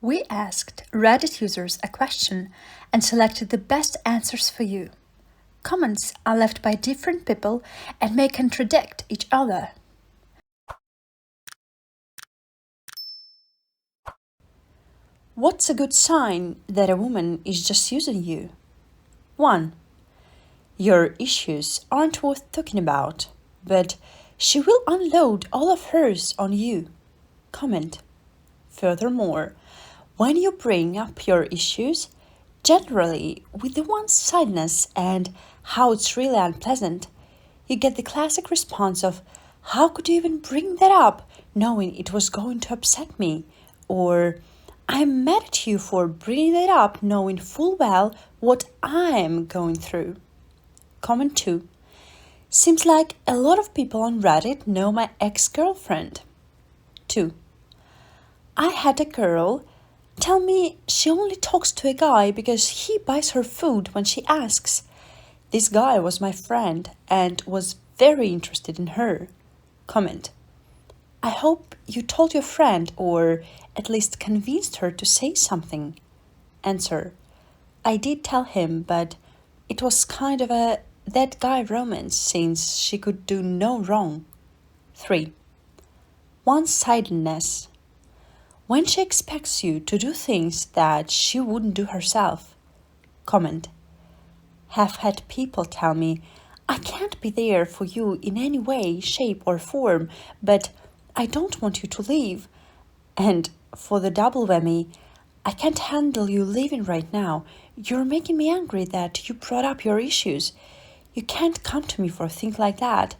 We asked Reddit users a question and selected the best answers for you. Comments are left by different people and may contradict each other. What's a good sign that a woman is just using you? 1. Your issues aren't worth talking about, but she will unload all of hers on you. Comment. Furthermore, when you bring up your issues, generally with the one-sidedness and how it's really unpleasant, you get the classic response of, "How could you even bring that up knowing it was going to upset me?" Or, "I'm mad at you for bringing it up knowing full well what I'm going through." Comment 2. Seems like a lot of people on Reddit know my ex-girlfriend. 2. I had a girl tell me she only talks to a guy because he buys her food when she asks. This guy was my friend and was very interested in her. Comment. I hope you told your friend or at least convinced her to say something. Answer. I did tell him, but it was kind of a that guy romance since she could do no wrong. 3. One-sidedness. When she expects you to do things that she wouldn't do herself. Comment. Have had people tell me, I can't be there for you in any way, shape or form, but I don't want you to leave. And for the double whammy, I can't handle you leaving right now. You're making me angry that you brought up your issues. You can't come to me for things like that.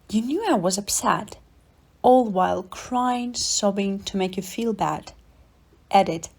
You knew I was upset. All while crying, sobbing to make you feel bad. Edit.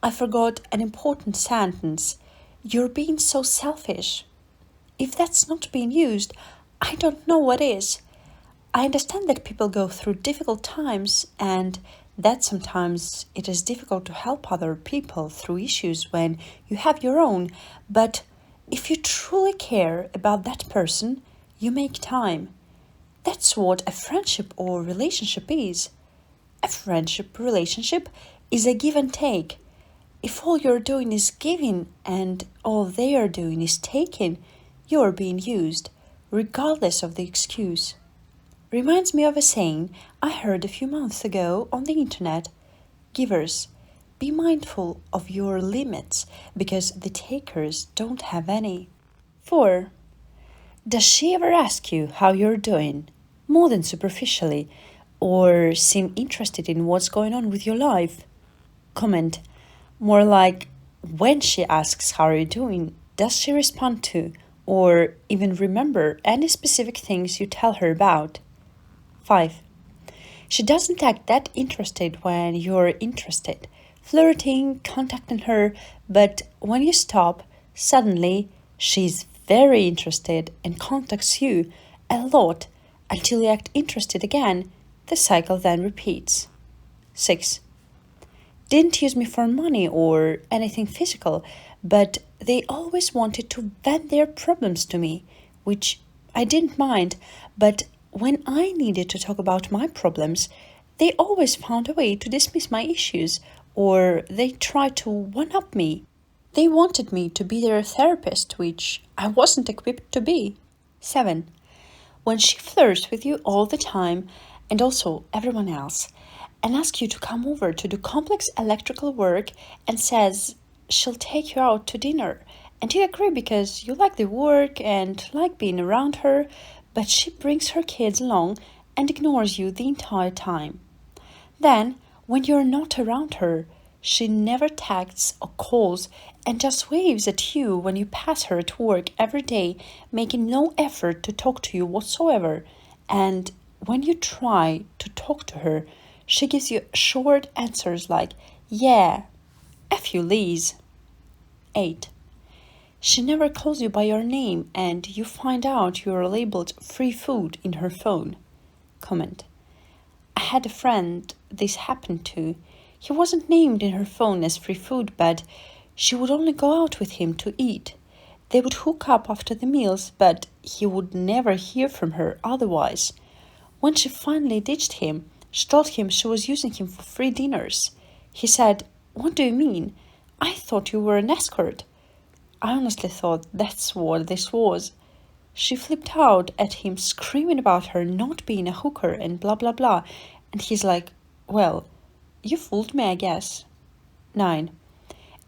I forgot an important sentence. You're being so selfish. If that's not being used, I don't know what is. I understand that people go through difficult times and that sometimes it is difficult to help other people through issues when you have your own, but if you truly care about that person, you make time. That's what a friendship or relationship is. A friendship relationship is a give and take. If all you're doing is giving and all they are doing is taking, you're being used, regardless of the excuse. Reminds me of a saying I heard a few months ago on the internet. Givers, be mindful of your limits because the takers don't have any. 4. Does she ever ask you how you're doing, more than superficially, or seem interested in what's going on with your life? Comment. More like, when she asks how you're doing, does she respond to, or even remember any specific things you tell her about? 5. She doesn't act that interested when you're interested, flirting, contacting her, but when you stop, suddenly she's very interested and contacts you a lot until you act interested again. The cycle then repeats. 6. Didn't use me for money or anything physical, but they always wanted to vent their problems to me, which I didn't mind, but when I needed to talk about my problems, they always found a way to dismiss my issues, or they tried to one-up me. They wanted me to be their therapist, which I wasn't equipped to be. 7. When she flirts with you all the time, and also everyone else, and asks you to come over to do complex electrical work and says she'll take you out to dinner, and you agree because you like the work and like being around her, but she brings her kids along and ignores you the entire time. Then, when you're not around her, she never texts or calls and just waves at you when you pass her at work every day, making no effort to talk to you whatsoever. And when you try to talk to her, she gives you short answers like, yeah, F you, Liz. 8. She never calls you by your name and you find out you are labeled free food in her phone. Comment. I had a friend this happened to. He wasn't named in her phone as free food, but she would only go out with him to eat. They would hook up after the meals, but he would never hear from her otherwise. When she finally ditched him, she told him she was using him for free dinners. He said, What do you mean? I thought you were an escort. I honestly thought that's what this was. She flipped out at him, screaming about her not being a hooker and blah blah blah. And he's like, well, you fooled me, I guess. 9.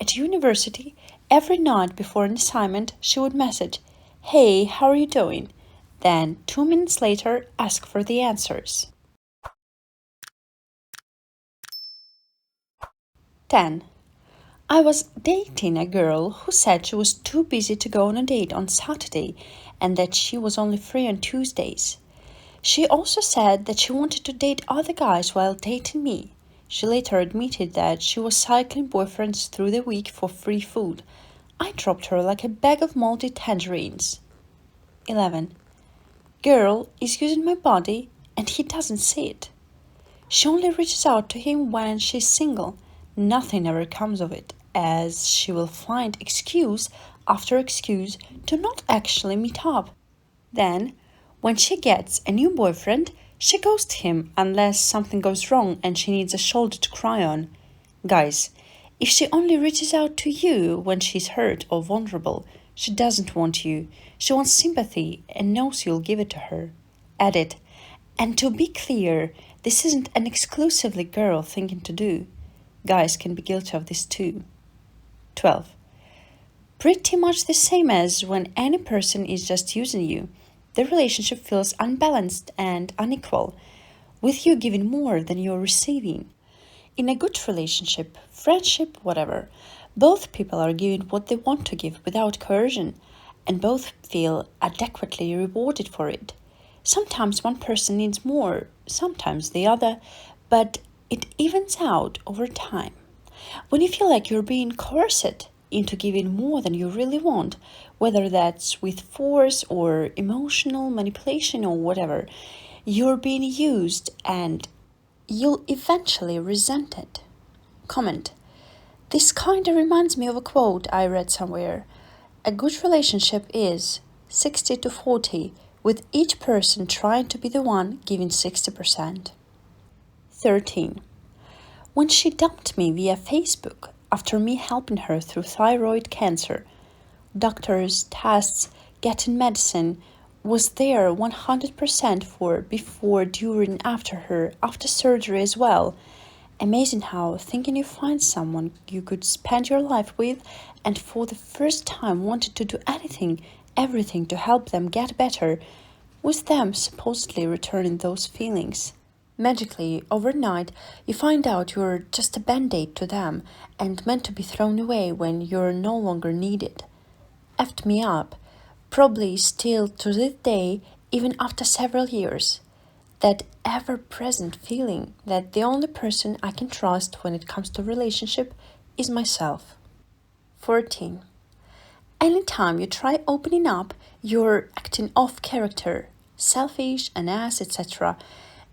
At university, every night before an assignment, she would message, hey, how are you doing? Then, 2 minutes later, ask for the answers. 10. I was dating a girl who said she was too busy to go on a date on Saturday and that she was only free on Tuesdays. She also said that she wanted to date other guys while dating me. She later admitted that she was cycling boyfriends through the week for free food. I dropped her like a bag of moldy tangerines. 11. Girl is using my body and he doesn't see it. She only reaches out to him when she's single. Nothing ever comes of it, as she will find excuse after excuse to not actually meet up. Then, when she gets a new boyfriend, she ghosts him unless something goes wrong and she needs a shoulder to cry on. Guys, if she only reaches out to you when she's hurt or vulnerable, she doesn't want you. She wants sympathy and knows you'll give it to her. Edit. And to be clear, this isn't an exclusively girl thing to do. Guys can be guilty of this too. 12. Pretty much the same as when any person is just using you. The relationship feels unbalanced and unequal, with you giving more than you're receiving. In a good relationship, friendship, whatever, both people are giving what they want to give without coercion, and both feel adequately rewarded for it. Sometimes one person needs more, sometimes the other, but it evens out over time. When you feel like you're being coerced into giving more than you really want, whether that's with force or emotional manipulation or whatever, you're being used and you'll eventually resent it. Comment. This kinda reminds me of a quote I read somewhere. A good relationship is 60 to 40, with each person trying to be the one giving 60%. 13. When she dumped me via Facebook after me helping her through thyroid cancer, doctors, tests, getting medicine, was there 100% for before, during, after her, after surgery as well. Amazing how thinking you find someone you could spend your life with and for the first time wanted to do anything, everything to help them get better, with them supposedly returning those feelings. Magically, overnight, you find out you're just a band-aid to them and meant to be thrown away when you're no longer needed. Effed me up, probably still to this day, even after several years. That ever-present feeling that the only person I can trust when it comes to relationship is myself. 14. Anytime you try opening up, you're acting off character, selfish, an ass, etc.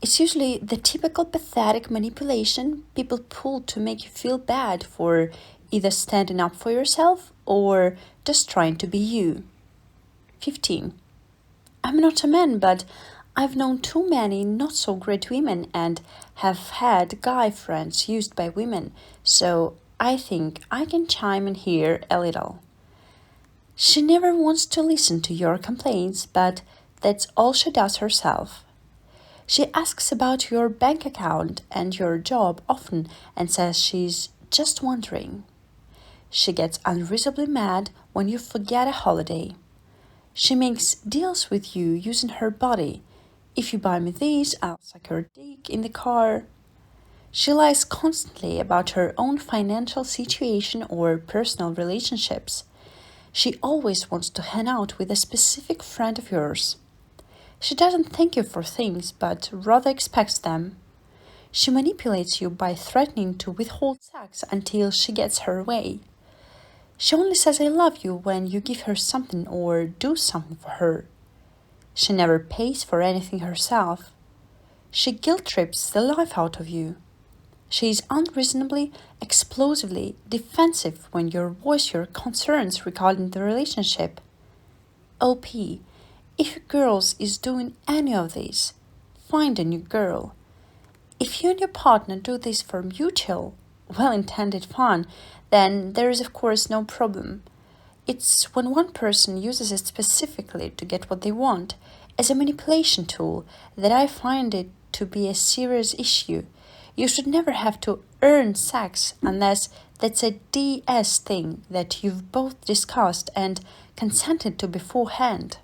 It's usually the typical pathetic manipulation people pull to make you feel bad for either standing up for yourself or just trying to be you. 15. I'm not a man, but I've known too many not so great women and have had guy friends used by women, so I think I can chime in here a little. She never wants to listen to your complaints, but that's all she does herself. She asks about your bank account and your job often and says she's just wondering. She gets unreasonably mad when you forget a holiday. She makes deals with you using her body. If you buy me this, I'll suck your dick in the car. She lies constantly about her own financial situation or personal relationships. She always wants to hang out with a specific friend of yours. She doesn't thank you for things, but rather expects them. She manipulates you by threatening to withhold sex until she gets her way. She only says I love you when you give her something or do something for her. She never pays for anything herself. She guilt trips the life out of you. She is unreasonably, explosively defensive when you voice your concerns regarding the relationship. OP. If your girl is doing any of this, find a new girl. If you and your partner do this for mutual, well-intended fun, then there is of course no problem. It's when one person uses it specifically to get what they want, as a manipulation tool, that I find it to be a serious issue. You should never have to earn sex unless that's a DS thing that you've both discussed and consented to beforehand.